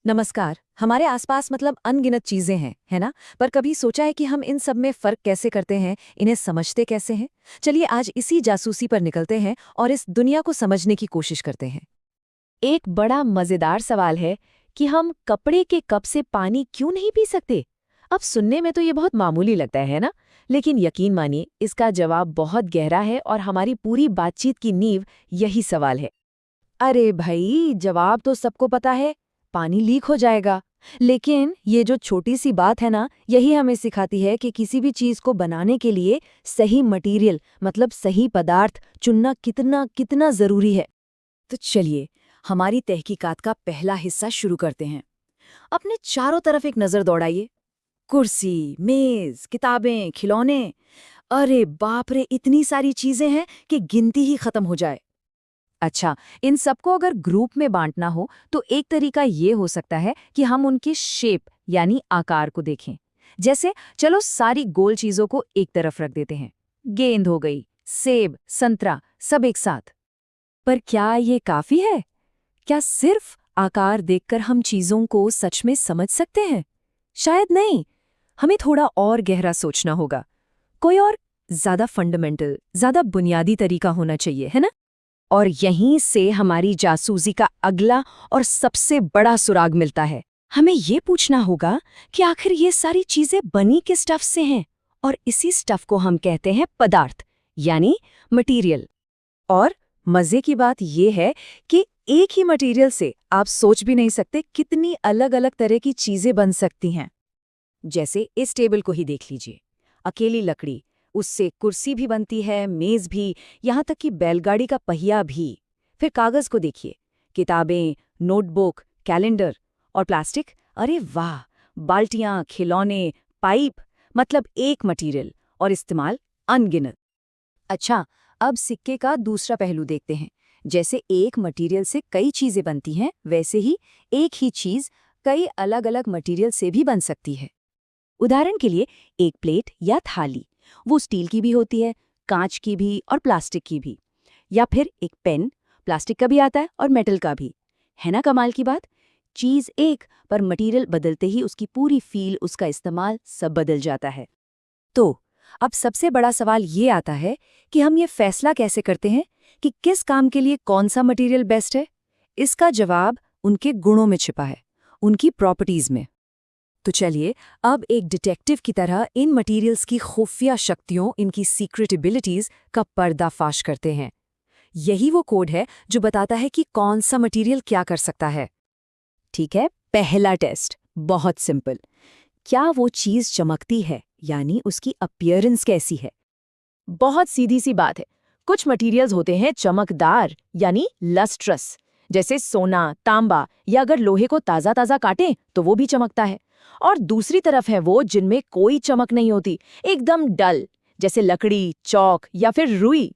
नमस्कार। हमारे आसपास मतलब अनगिनत चीजें हैं, है ना? पर कभी सोचा है कि हम इन सब में फर्क कैसे करते हैं, इन्हें समझते कैसे हैं? चलिए आज इसी जासूसी पर निकलते हैं और इस दुनिया को समझने की कोशिश करते हैं। एक बड़ा मजेदार सवाल है कि हम कपड़े के कप से पानी क्यों नहीं पी सकते। अब सुनने में तो ये बहुत मामूली लगता है ना? लेकिन यकीन मानिए इसका जवाब बहुत गहरा है और हमारी पूरी बातचीत की नींव यही सवाल है। अरे भाई, जवाब तो सबको पता है, पानी लीक हो जाएगा। लेकिन ये जो छोटी सी बात है ना, यही हमें सिखाती है कि किसी भी चीज को बनाने के लिए सही मटेरियल मतलब सही पदार्थ चुनना कितना कितना जरूरी है। तो चलिए हमारी तहकीकात का पहला हिस्सा शुरू करते हैं। अपने चारों तरफ एक नजर दौड़ाइए। कुर्सी, मेज, किताबें, खिलौने। अरे बाप रे, इतनी सारी चीजें हैं कि गिनती ही खत्म हो जाए। अच्छा, इन सबको अगर ग्रुप में बांटना हो तो एक तरीका ये हो सकता है कि हम उनके शेप यानी आकार को देखें। जैसे चलो सारी गोल चीजों को एक तरफ रख देते हैं। गेंद हो गई, सेब, संतरा, सब एक साथ। पर क्या ये काफी है? क्या सिर्फ आकार देखकर हम चीजों को सच में समझ सकते हैं? शायद नहीं। हमें थोड़ा और गहरा सोचना होगा। कोई और ज्यादा फंडामेंटल, ज्यादा बुनियादी तरीका होना चाहिए, है ना? और यहीं से हमारी जासूसी का अगला और सबसे बड़ा सुराग मिलता है। हमें ये पूछना होगा कि आखिर ये सारी चीजें बनी किस स्टफ से हैं, और इसी स्टफ को हम कहते हैं पदार्थ यानी मटेरियल। और मजे की बात ये है कि एक ही मटेरियल से आप सोच भी नहीं सकते कितनी अलग अलग तरह की चीजें बन सकती हैं। जैसे इस टेबल को ही देख लीजिए। अकेली लकड़ी, उससे कुर्सी भी बनती है, मेज भी, यहाँ तक कि बैलगाड़ी का पहिया भी। फिर कागज को देखिए, किताबें, नोटबुक, कैलेंडर। और प्लास्टिक, अरे वाह, बाल्टियां, खिलौने, पाइप, मतलब एक मटेरियल और इस्तेमाल अनगिनत। अच्छा, अब सिक्के का दूसरा पहलू देखते हैं। जैसे एक मटेरियल से कई चीजें बनती हैं, वैसे ही एक ही चीज कई अलग अलग मटेरियल से भी बन सकती है। उदाहरण के लिए एक प्लेट या थाली, वो स्टील की भी होती है, कांच की भी और प्लास्टिक की भी। या फिर एक पेन, प्लास्टिक का भी आता है और मेटल का भी। है ना कमाल की बात? चीज एक, पर मटेरियल बदलते ही उसकी पूरी फील, उसका इस्तेमाल सब बदल जाता है। तो अब सबसे बड़ा सवाल ये आता है कि हम ये फैसला कैसे करते हैं कि किस काम के लिए कौन सा मटेरियल बेस्ट है? इसका जवाब उनके गुणों में छिपा है, उनकी प्रॉपर्टीज में। तो चलिए अब एक डिटेक्टिव की तरह इन मटेरियल्स की खुफिया शक्तियों, इनकी सीक्रेट एबिलिटीज का पर्दाफाश करते हैं। यही वो कोड है जो बताता है कि कौन सा मटेरियल क्या कर सकता है। ठीक है, पहला टेस्ट बहुत सिंपल। क्या वो चीज चमकती है, यानी उसकी अपीयरेंस कैसी है? बहुत सीधी सी बात है। कुछ मटेरियल्स होते हैं चमकदार यानी लस्ट्रस, जैसे सोना, तांबा, या अगर लोहे को ताज़ा ताज़ा काटें तो वो भी चमकता है। और दूसरी तरफ है वो जिनमें कोई चमक नहीं होती, एकदम डल, जैसे लकड़ी, चौक या फिर रुई।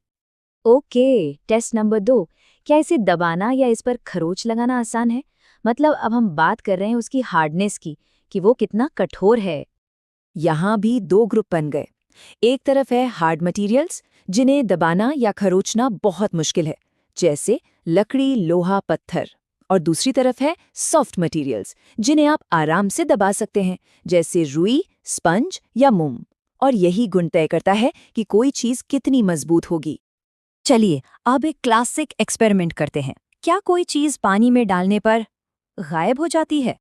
Okay, test number 2। क्या इसे दबाना या इस पर खरोच लगाना आसान है? मतलब अब हम बात कर रहे हैं उसकी हार्डनेस की, कि वो कितना कठोर है। यहाँ भी दो ग्रुप बन गए। एक तरफ है हार्ड मटेरियल्स, जिन्हें दबाना या खरोचना बहुत मुश्किल है, जैसे लकड़ी, लोहा, पत्थर। और दूसरी तरफ है सॉफ्ट मटेरियल्स, जिन्हें आप आराम से दबा सकते हैं, जैसे रुई, स्पंज या मोम। और यही गुण तय करता है कि कोई चीज कितनी मजबूत होगी। चलिए अब एक क्लासिक एक्सपेरिमेंट करते हैं। क्या कोई चीज पानी में डालने पर गायब हो जाती है?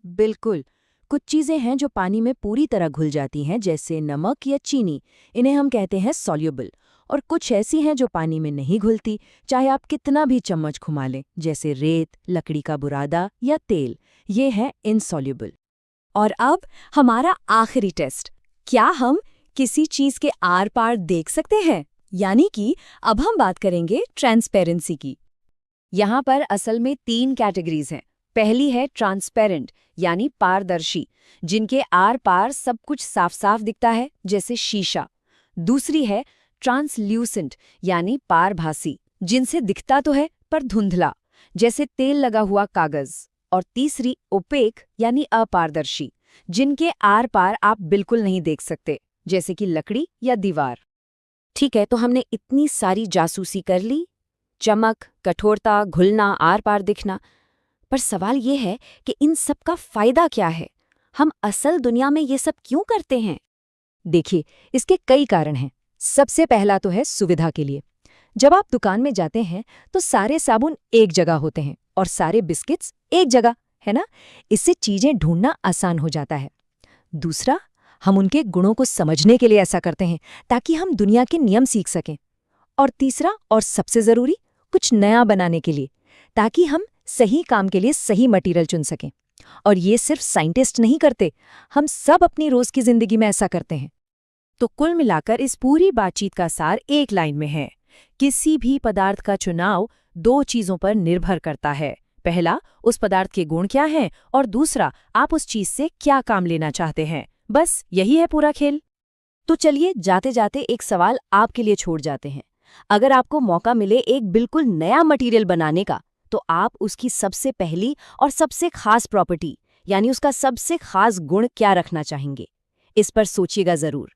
बिल्कुल। कुछ चीजें हैं जो पानी में पूरी तरह घुल जाती हैं, जैसे नमक या चीनी। इन्हें हम कहते हैं सॉल्युबल। और कुछ ऐसी हैं जो पानी में नहीं घुलती, चाहे आप कितना भी चम्मच घुमा लें, जैसे रेत, लकड़ी का बुरादा या तेल। ये है इनसॉल्युबल। और अब हमारा आखिरी टेस्ट। क्या हम किसी चीज के आर पार देख सकते हैं? यानी कि अब हम बात करेंगे ट्रांसपेरेंसी की। यहाँ पर असल में 3 कैटेगरीज हैं। पहली है ट्रांसपेरेंट यानी पारदर्शी, जिनके आर पार सब कुछ साफ साफ दिखता है, जैसे शीशा। दूसरी है ट्रांसल्यूसेंट यानी पारभासी, जिनसे दिखता तो है पर धुंधला, जैसे तेल लगा हुआ कागज। और तीसरी ओपेक यानी अपारदर्शी, जिनके आर पार आप बिल्कुल नहीं देख सकते, जैसे कि लकड़ी या दीवार। ठीक है, तो हमने इतनी सारी जासूसी कर ली, चमक, कठोरता, घुलना, आर पार दिखना। पर सवाल ये है कि इन सब का फायदा क्या है? हम असल दुनिया में ये सब क्यों करते हैं? देखिए, इसके कई कारण हैं। सबसे पहला तो है सुविधा के लिए। जब आप दुकान में जाते हैं तो सारे साबुन एक जगह होते हैं और सारे बिस्किट्स एक जगह, है ना? इससे चीजें ढूंढना आसान हो जाता है। दूसरा, हम उनके गुणों को समझने के लिए ऐसा करते हैं ताकि हम दुनिया के नियम सीख सकें। और तीसरा और सबसे जरूरी, कुछ नया बनाने के लिए, ताकि हम सही काम के लिए सही मटेरियल चुन सकें। और ये सिर्फ साइंटिस्ट नहीं करते, हम सब अपनी रोज की जिंदगी में ऐसा करते हैं। तो कुल मिलाकर इस पूरी बातचीत का सार एक लाइन में है। किसी भी पदार्थ का चुनाव दो चीजों पर निर्भर करता है। पहला, उस पदार्थ के गुण क्या हैं, और दूसरा, आप उस चीज से क्या काम लेना चाहते हैं। बस यही है पूरा खेल। तो चलिए जाते जाते एक सवाल आपके लिए छोड़ जाते हैं। अगर आपको मौका मिले एक बिल्कुल नया मटेरियल बनाने का, तो आप उसकी सबसे पहली और सबसे खास प्रॉपर्टी यानी उसका सबसे खास गुण क्या रखना चाहेंगे? इस पर सोचिएगा जरूर।